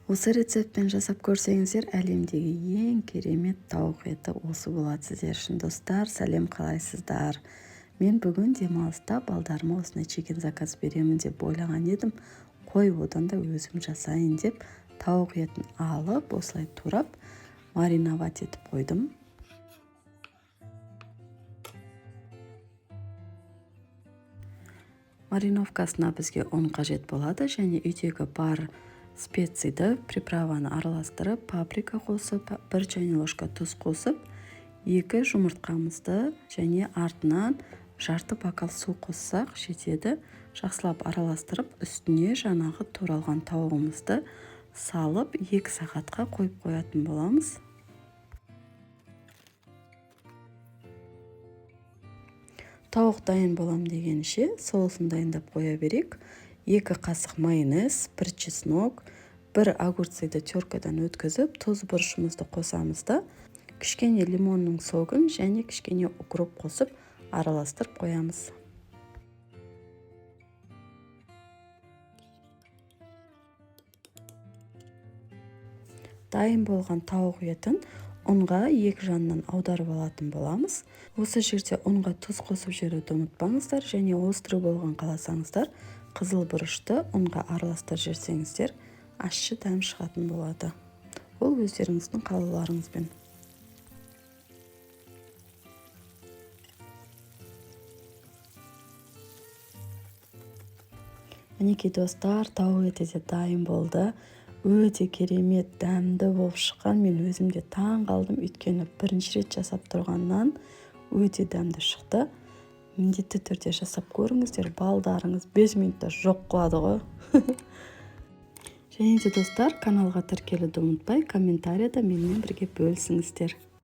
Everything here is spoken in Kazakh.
Осы рецептпен жасап көрсеңіздер, әлемдегі ең керемет тауық еті осы болады сіздер үшін. Достар, сәлем, қалайсыздар? Мен бүгін демалыста балдарыма осындай чикен заказ беремін деп ойлаған едім. Қой, одан да өзім жасайын деп тауық етін алып, осылай турап мариновать етіп қойдым. Мариновкасына бізге ұн қажет болады, және үйдегі бар специяды, приправаны араластырып, паприка қосып, 1 чайный ложка тұз қосып, 2 жұмыртқамызды және артынан жарты бокал су қоссақ жетеді. Жақсылап араластырып, үстіне жаңағы туралған тауығымызды салып 2 сағатқа қойып қоятын боламыз. Тауық дайын болам дегенше соусын дайындап қоя берейік. 2 қасық майонез, 1 чеснок, 1 огурцайды теркадан өткізіп, тұз бұрышымызды қосамыз да, кішкене лимонның согын және кішкене укроп қосып араластырып қоямыз. Дайын болған тауық етін ұнға 2 жанынан аударып алатын боламыз. Осы жерде ұнға тұз қосып жіберуді ұмытпаңыздар, және острый болған қаласаңыздар, қызыл бұрышты ұнға араластырып жіберсеңіздер, ащы дәм шығатын болады. Ол өздеріңіздің қалауларыңызбен. Мінекей достар, тауық еті де дайын болды. Өте керемет, дәмді болып шыққан. Мен өзім де таң қалдым, өйткені бірінші рет жасап тұрғаннан өте дәмді шықты. Міндетті түрде жасап көріңіздер, балдарыңыз 5 минутта жоқ қылады ғой. Және де достар, каналға тіркелуді ұмытпай, комментарияда менімен бірге бөлісіңіздер.